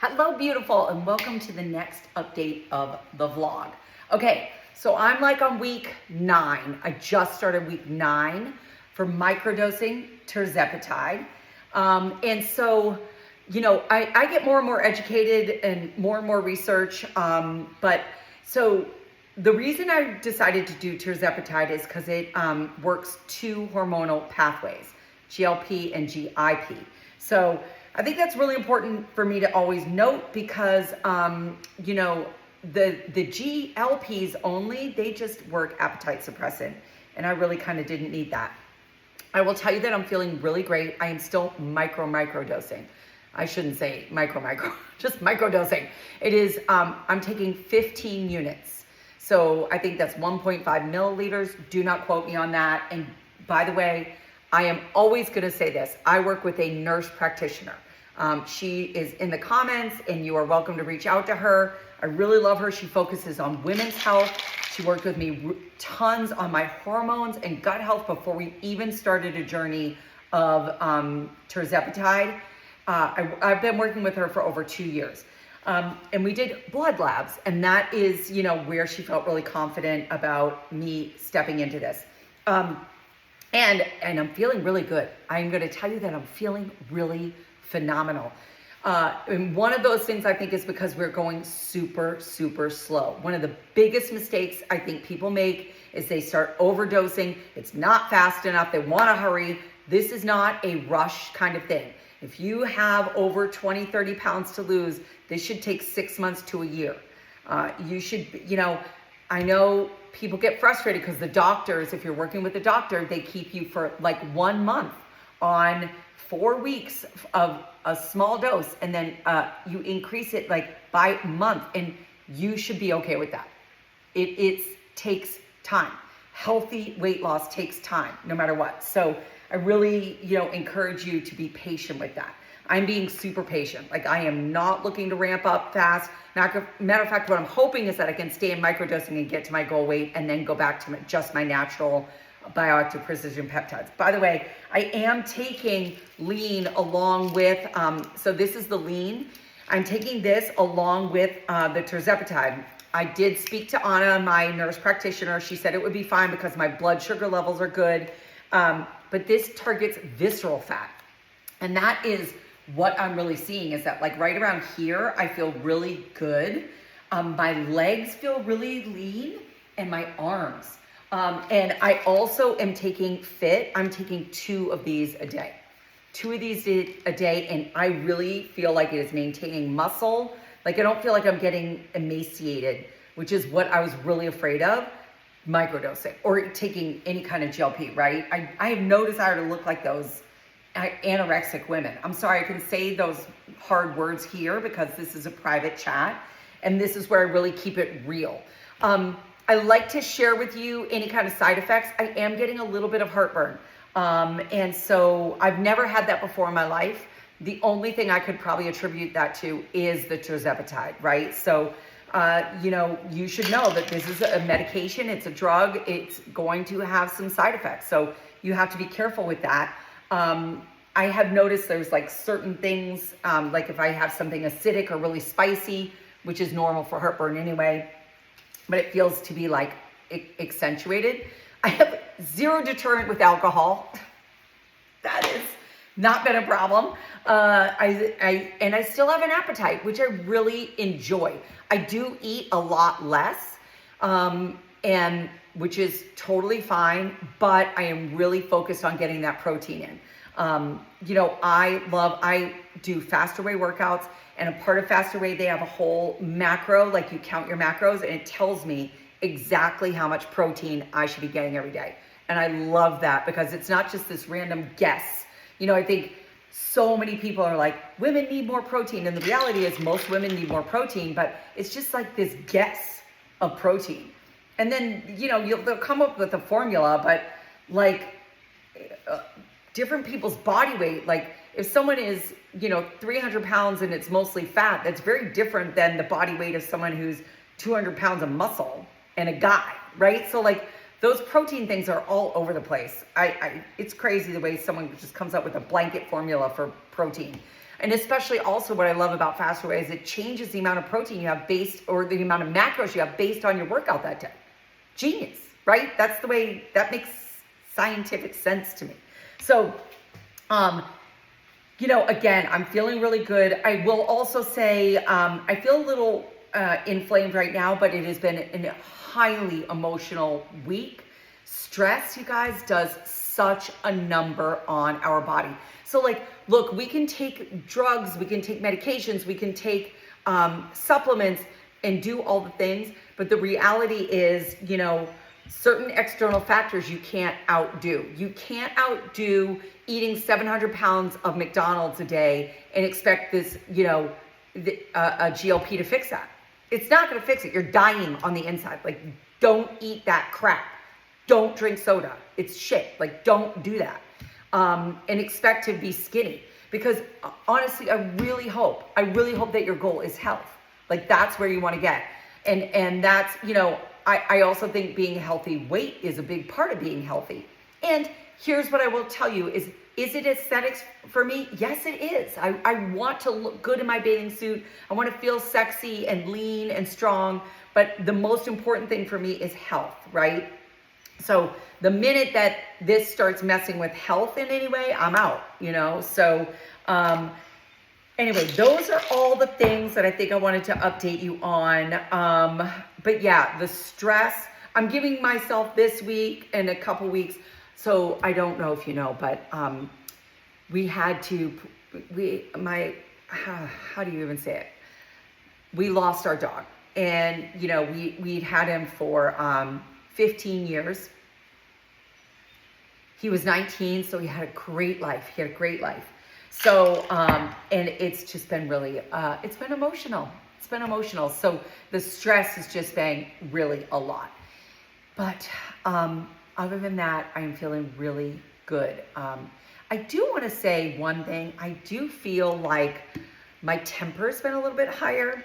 Hello, beautiful, and welcome to the next update of the vlog. Okay, so I'm like on week 9. I just started week 9 for microdosing Tirzepatide. And so, I get more and more educated and more research. So the reason I decided to do Tirzepatide is because it works 2 hormonal pathways, GLP and GIP. So I think that's really important for me to always note because, the GLPs only, they just work appetite suppressant. And I really kind of didn't need that. I will tell you that I'm feeling really great. I am still microdosing. I shouldn't say micro, just microdosing. It is, I'm taking 15 units. So I think that's 1.5 milliliters. Do not quote me on that. And by the way, I am always going to say this. I work with a nurse practitioner. She is in the comments and you are welcome to reach out to her. I really love her. She focuses on women's health. She worked with me tons on my hormones and gut health before we even started a journey of Tirzepatide. I've been working with her for over 2 years. And we did blood labs, and that is, where she felt really confident about me stepping into this. And I'm feeling really good. I'm going to tell you that I'm feeling really phenomenal. And one of those things I think is because we're going super slow. One of the biggest mistakes I think people make is they start overdosing. It's not fast enough. They want to hurry. This is not a rush kind of thing. If you have over 20, 30 pounds to lose, this should take 6 months to a year. You should, I know people get frustrated because the doctors, if you're working with a doctor, they keep you for like 1 month on 4 weeks of a small dose, and then you increase it like by month, and you should be okay with that. It takes time. Healthy weight loss takes time, no matter what. So I really, encourage you to be patient with that. I'm being super patient. Like, I am not looking to ramp up fast. Matter of fact, what I'm hoping is that I can stay in microdosing and get to my goal weight and then go back to just my natural bioactive precision peptides. By the way, I am taking lean along with, so this is the lean. I'm taking this along with the Tirzepatide. I did speak to Anna, my nurse practitioner. She said it would be fine because my blood sugar levels are good. But this targets visceral fat. And that is what I'm really seeing, is that like right around here, I feel really good. My legs feel really lean, and my arms. And I also am taking Fit. I'm taking 2 of these a day. 2 of these a day, and I really feel like it is maintaining muscle. Like, I don't feel like I'm getting emaciated, which is what I was really afraid of microdosing or taking any kind of GLP, right? I have no desire to look like those anorexic women. I'm sorry, I can say those hard words here because this is a private chat, and this is where I really keep it real. I like to share with you any kind of side effects. I am getting a little bit of heartburn. And so I've never had that before in my life. The only thing I could probably attribute that to is the Tirzepatide, right? So, you should know that this is a medication. It's a drug. It's going to have some side effects. So you have to be careful with that. I have noticed there's like certain things, like if I have something acidic or really spicy, which is normal for heartburn anyway, but it feels to be like accentuated. I have 0 deterrent with alcohol. That has not been a problem. I still have an appetite, which I really enjoy. I do eat a lot less, and which is totally fine, but I am really focused on getting that protein in. I do Faster Way workouts, and a part of Faster Way, they have a whole macro, like you count your macros, and it tells me exactly how much protein I should be getting every day. And I love that because it's not just this random guess. I think so many people are like, women need more protein. And the reality is most women need more protein, but it's just like this guess of protein. And then, they'll come up with a formula, but like different people's body weight, like if someone is, 300 pounds and it's mostly fat, that's very different than the body weight of someone who's 200 pounds of muscle and a guy, right? So like those protein things are all over the place. It's crazy the way someone just comes up with a blanket formula for protein. And especially also what I love about Faster Way is it changes the amount of protein you have or the amount of macros you have based on your workout that day. Genius, right? That's the way, that makes scientific sense to me. So, again, I'm feeling really good. I will also say, I feel a little inflamed right now, but it has been a highly emotional week. Stress, you guys, does such a number on our body. So look, we can take drugs, we can take medications, we can take supplements and do all the things, but the reality is, certain external factors you can't outdo. You can't outdo eating 700 pounds of McDonald's a day and expect this, a GLP to fix that. It's not going to fix it. You're dying on the inside. Don't eat that crap. Don't drink soda. It's shit. Don't do that. And expect to be skinny. Because honestly, I really hope that your goal is health. That's where you want to get. And that's, I also think being healthy weight is a big part of being healthy. And here's what I will tell you is it aesthetics for me? Yes, it is. I want to look good in my bathing suit. I want to feel sexy and lean and strong. But the most important thing for me is health, right? So the minute that this starts messing with health in any way, I'm out, So anyway, those are all the things that I think I wanted to update you on. But yeah, the stress, I'm giving myself this week and a couple weeks. So I don't know if you know, but we had to, how do you even say it? We lost our dog. And, we'd had him for 15 years. He was 19, so he had a great life. So, and it's just been really, it's been emotional. So the stress has just been really a lot. But other than that, I am feeling really good. I do want to say one thing. I do feel like my temper's been a little bit higher.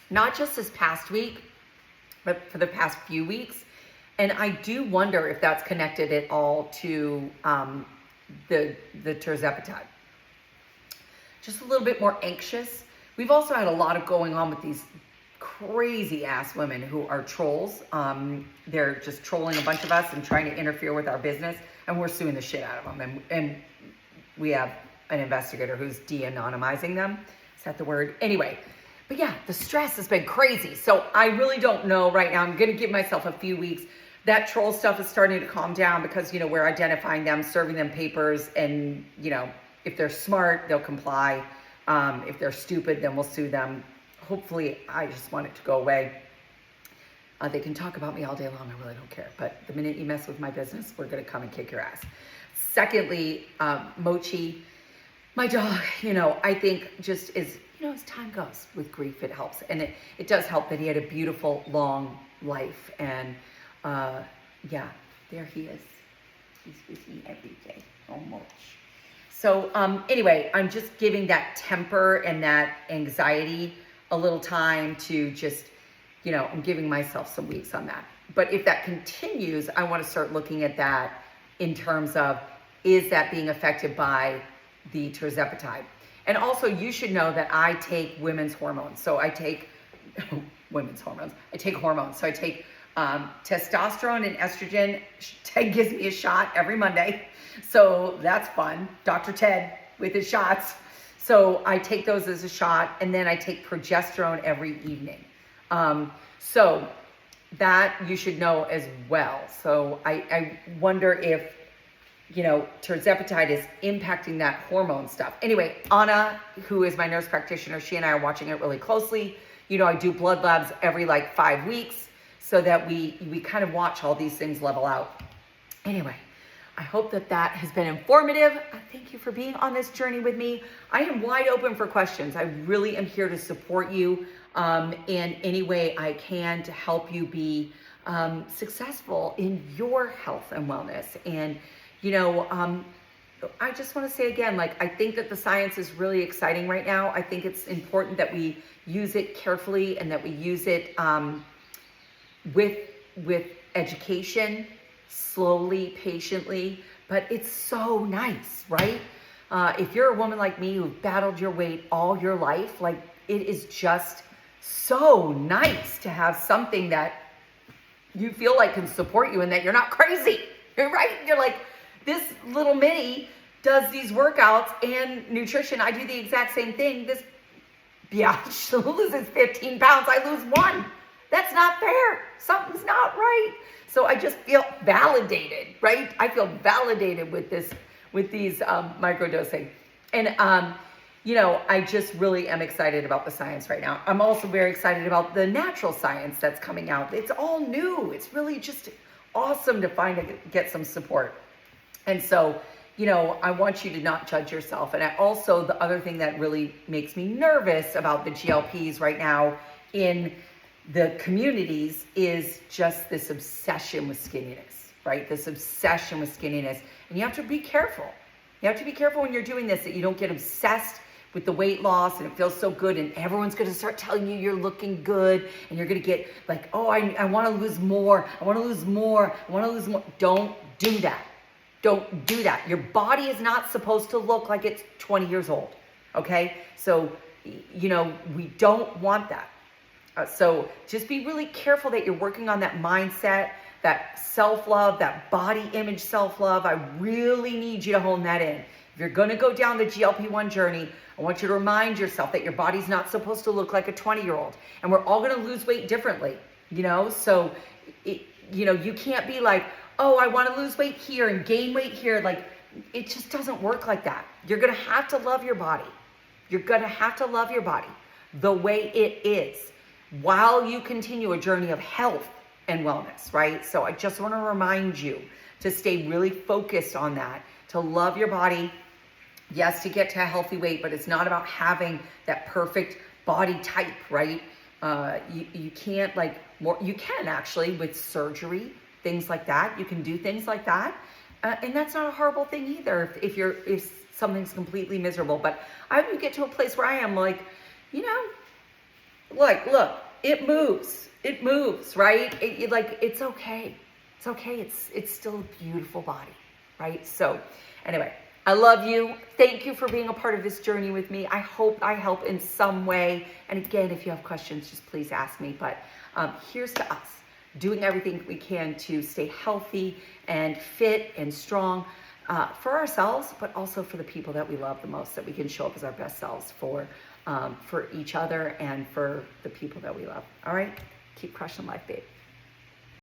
Not just this past week, but for the past few weeks. And I do wonder if that's connected at all to the Tirzepatide. Just a little bit more anxious. We've also had a lot of going on with these crazy ass women who are trolls. They're just trolling a bunch of us and trying to interfere with our business, and we're suing the shit out of them. And we have an investigator who's de-anonymizing them. Is that the word? Anyway. But yeah, the stress has been crazy. So I really don't know right now. I'm going to give myself a few weeks. That troll stuff is starting to calm down because, we're identifying them, serving them papers. And, if they're smart, they'll comply. If they're stupid, then we'll sue them. Hopefully, I just want it to go away. They can talk about me all day long. I really don't care. But the minute you mess with my business, we're going to come and kick your ass. Secondly, Mochi, my dog, I think just is... as time goes with grief, it helps. And it does help that he had a beautiful, long life. And yeah, there he is. He's with me every day, so much. So anyway, I'm just giving that temper and that anxiety a little time to just, I'm giving myself some weeks on that. But if that continues, I want to start looking at that in terms of, is that being affected by the Tirzepatide? And also, you should know that I take women's hormones. So I take women's hormones. I take hormones. So I take testosterone and estrogen. Ted gives me a shot every Monday. So that's fun. Dr. Ted with his shots. So I take those as a shot. And then I take progesterone every evening. So that you should know as well. So I wonder if Tirzepatide is impacting that hormone stuff. Anyway, Anna, who is my nurse practitioner, she and I are watching it really closely. I do blood labs every 5 weeks so that we kind of watch all these things level out. Anyway, I hope that has been informative. Thank you for being on this journey with me. I am wide open for questions. I really am here to support you in any way I can to help you be successful in your health and wellness. And I just want to say again, I think that the science is really exciting right now. I think it's important that we use it carefully and that we use it with education, slowly, patiently, but it's so nice, right? If you're a woman like me who've battled your weight all your life, like it is just so nice to have something that you feel like can support you and that you're not crazy, right? You're like, this little mini does these workouts and nutrition. I do the exact same thing. This biatch loses 15 pounds. I lose 1. That's not fair. Something's not right. So I just feel validated, right? I feel validated with these microdosing. And, I just really am excited about the science right now. I'm also very excited about the natural science that's coming out. It's all new. It's really just awesome to get some support. And so, I want you to not judge yourself. And the other thing that really makes me nervous about the GLPs right now in the communities is just this obsession with skinniness, right? This obsession with skinniness. And you have to be careful. You have to be careful when you're doing this, that you don't get obsessed with the weight loss and it feels so good and everyone's going to start telling you you're looking good and you're going to get like, oh, I want to lose more. I want to lose more. I want to lose more. Don't do that. Don't do that. Your body is not supposed to look like it's 20 years old. Okay. So, we don't want that. So just be really careful that you're working on that mindset, that self-love, that body image self-love. I really need you to hone that in. If you're going to go down the GLP-1 journey, I want you to remind yourself that your body's not supposed to look like a 20-year-old. And we're all going to lose weight differently, So, you can't be like, oh, I want to lose weight here and gain weight here. Like, it just doesn't work like that. You're going to have to love your body. You're going to have to love your body the way it is while you continue a journey of health and wellness, right? So I just want to remind you to stay really focused on that, to love your body. Yes, to get to a healthy weight, but it's not about having that perfect body type, right? You can't you can actually with surgery, things like that. You can do things like that. And that's not a horrible thing either if something's completely miserable. But I would get to a place where I am like, look, it moves, right? It's okay. It's okay. It's still a beautiful body, right? So anyway, I love you. Thank you for being a part of this journey with me. I hope I help in some way. And again, if you have questions, just please ask me. But here's to us doing everything we can to stay healthy and fit and strong for ourselves, but also for the people that we love the most, that we can show up as our best selves for each other and for the people that we love. All right? Keep crushing life, babe.